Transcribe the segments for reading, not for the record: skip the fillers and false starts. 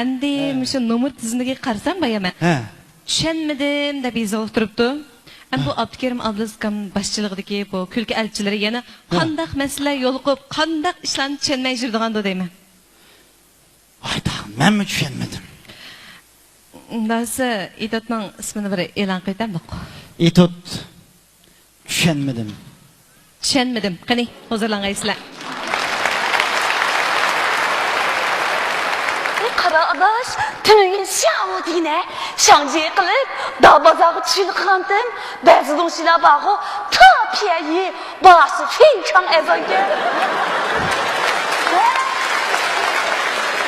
endi şu nomer tizimiga qarsam bayaman. Tushunmadim deb yozib turibdi. Bu Abdukerim Abdulazizam boshchiligidagi bu kulki elchilari yana qandaq masala yo'l qo'yib, qandaq ishlarni tushunmay yurdigandi deyman. Ayda, menmi tushunmadim? Ndasi İtotning ismini bir e'lon qildim-ku. İtot tushunmadim. Tushunmadim. Qani, hozirlangaysizlar. Adaş, tünün şahı dine, şangcı kılıp, dağ bazağı çül kılandım, bazı donşila bağı, ta piyeyi, başı finçan ezaydı.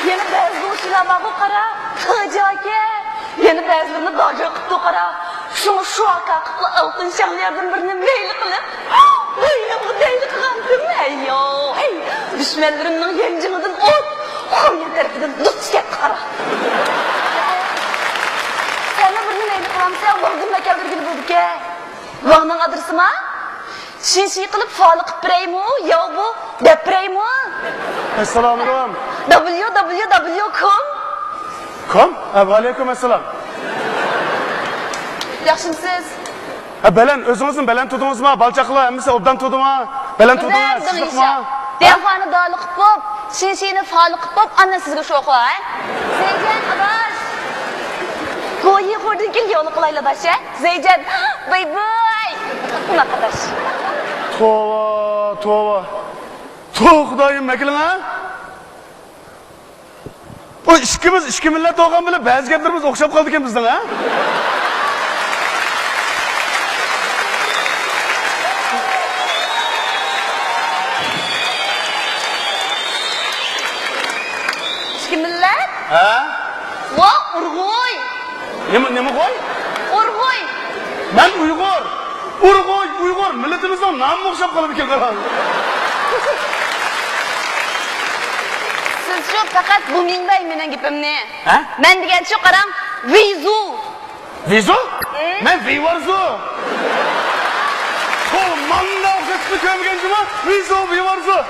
Yeni bazı donşila bağı kara, tacake, yeni bazılarını dağcı kıptı kara, şunu şu arka kıplı altın şahlardan birini meyli kılıp, meyli meyli kılandım, eyyo, ey, düşmanlarımın yencininden ot, Koyun tarafından tutacak kara. Sen de birinin neyini kılamsa, Vağdın mekandır gibi bulduk ya. Vağdın adresi mi? Şinşi kılıp falı kıpırayı mı? Ya bu depreyi mi? Esselamu aleyküm. www.com Kom? Aleyküm esselam. Yaxşımsınız? Belen, özünüzün belen tudunuz mu? Balçaklı, emmise obdan tudu mu? Belen tudu mu? Sizlik mi? Defanı dağılık bop, şinşini falık bop, anne sizge şoku ha? Zeycan, adaş. Goyi kurdun ki yolu kılayla daş ya? Zeycan, bay bay. Buna kadaş. Tova. Xudoyim mekilin ha? O işki millet olgan bile bazı gaplarimiz okşap kaldı ki bizden ha? Millet? Ha? Va, Urgoy. Ne mi koy? Urgoy. Ben Uygur. Uygur. Milletimizden nam okşap kalıp ki kalan. Siz şu fakat bu minbay menen gipim ne? Ha? Ben diyen şu karam, vizu. Vizu? Ben vivarzu. Manda okşatlı kömgencime vivarzu.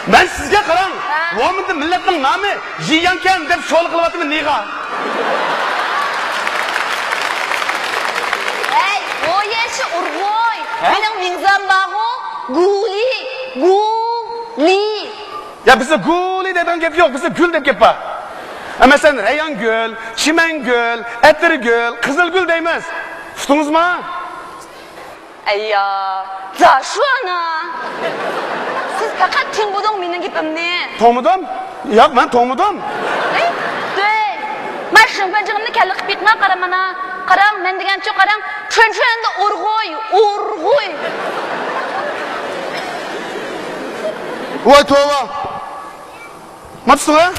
Ben sizge karan. Oğlumda milletin namı Jiyanken dep şol kılıvatımı niga. Hey, o yeşi Urgoy. Benim minzam bağı Guli. Ya bize guli deden gep yok, bize gül dep gep var. Ama sen Reyhan Göl, Çimen Göl, Etleri Göl, Kızıl Gül değmez. Tutunuz mu? Ay ya, za şu ana. Siz fakat kim budun minin gipim ne? Tomudum? Yok ben tomudum. Dey, ben şımpencığımda kelli kıpitme karamana. Karam, ben diyen çok karam, çön-çönde Urgoy. Vay tova. Matısın ha?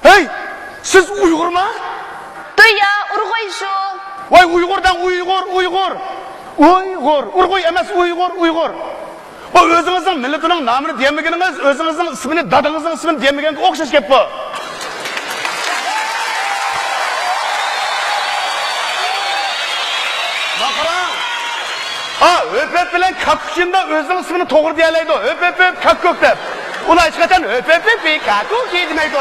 Hey, siz Uygur mu? Dey ya, Urgoy şu. Vay Uygur'dan Uygur. Urgoy emez Uygur. O özünüzün milletinin namını diyemegeniniz, özünüzün ismini, dadınızın ismini diyemegeniniz okşaş gep bu. Ha, öp bilen kakuşunda özünün ismini toğır diyeleydi o. Öp kakuk dep. Ula içketen öp kakuk demeydi o.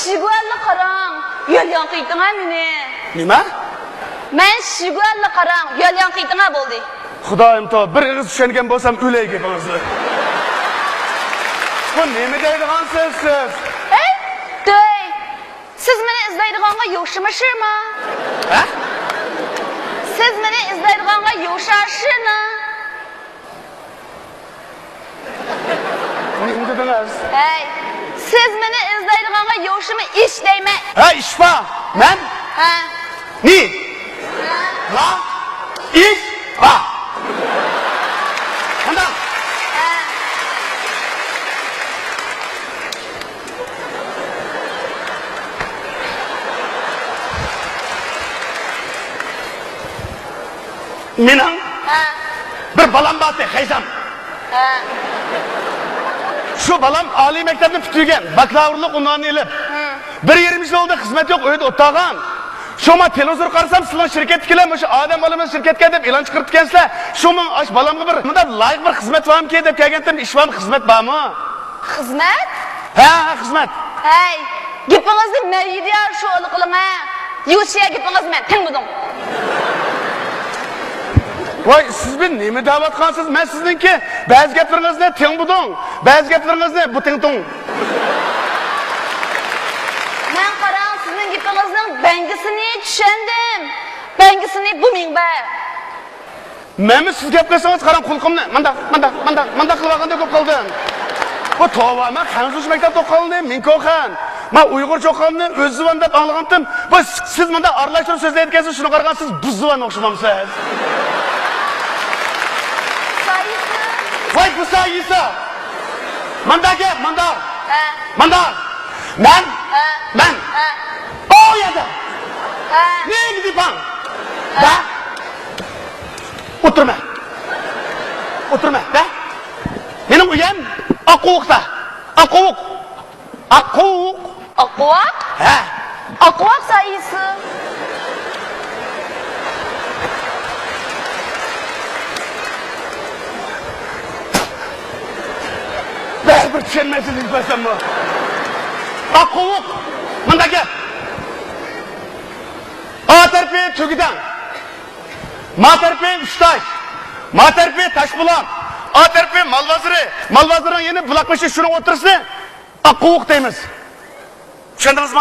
Şiguallı karan, yol yankıydığına mini. Nima? Ben şiguallı karan, yol yankıydığına boldu. Xudoyim to, bir ig'iz tushungan bo'lsam o'lay gapingizni. Bu nima deydigansiz siz? Hey, dey. Siz meni izlaydiganga yo'shimishirmi? Ha? Siz meni izlaydiganga yo'shashini? Nima dedingiz? Hey, siz meni izlaydiganga yo'shimi ish deyman. Ha, ish va. Men? Ha. Ni? Va? Ish va. Qanday? Mening bir balam bor, Hayzam. Şu balam oliy maktabni bitirgan, bakalavrlik unvonini ilib. 1,5 yil oldi xizmat yo'q, uyda o'tirgan. Şoma televizor qarasam, sizlar şirketkilar, o'sha odam olamiz şirketga deb e'lon chiqarib kelsizlar. Şoma ash balamga bir bunda loyiq bir xizmat bormi-ki deb kelgandim, ish bormi, xizmat bormi? Xizmat? Ha, xizmat. Hey, gapingizni mayda shu qiling ha. Yushiya gapingiz men tingmadim. Voy, siz ben nima da'vatqansiz? Men sizningki ba'zi gaplaringizni tingbudim, ba'zi gaplaringizni bu tingtung. Men qarang, sizning gapingizning bangisini tushundim. Bangisini bu minba. Menmi siz gap qilsangiz qarang qulqimni manda qilib olganda ko'p qoldim. Bu tova men Xanzush maktabda o'qigandim, Minkoxan. Men Uyg'urcha o'qiganimni o'zimdan deb anglagandim. Bu siz menda aralashtirib so'zlayotgansiz, shuni qaragan siz buzvan o'xshamamsiz. Voy bu sayisa. Manda gap, manda. Manda. Men. O yerda. Ne gidipan? Da. Oturma. Da. Benim uyam Aquvuk'ta. Aquvuk. Aquvak? He. Aquvak sayısı. Bir tushunmaysiz izlasam bu. Aquvuk. Manda gap. A tarafı Tugidan. Ma tarafı Ustaş. Ma tarafı Taşbulan. A tarafı Malvazırı. Malvazırın yeni bulakbaşı şunu otursun. Aquvuk deymiz. Tushundingizmi?